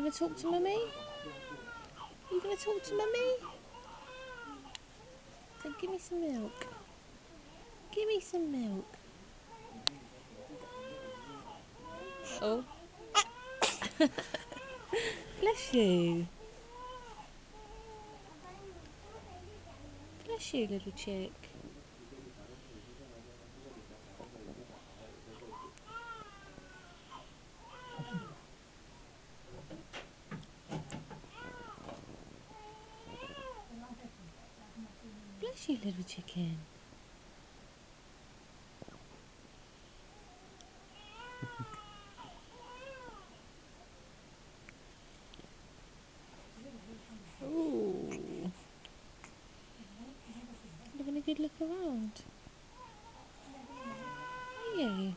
going to talk to Mummy? Are you going to talk to Mummy? So give me some milk. Give me some milk. Oh. Bless you. Bless you, little chick. Bless you, little chicken. Ooh. Having a good look around. Are you?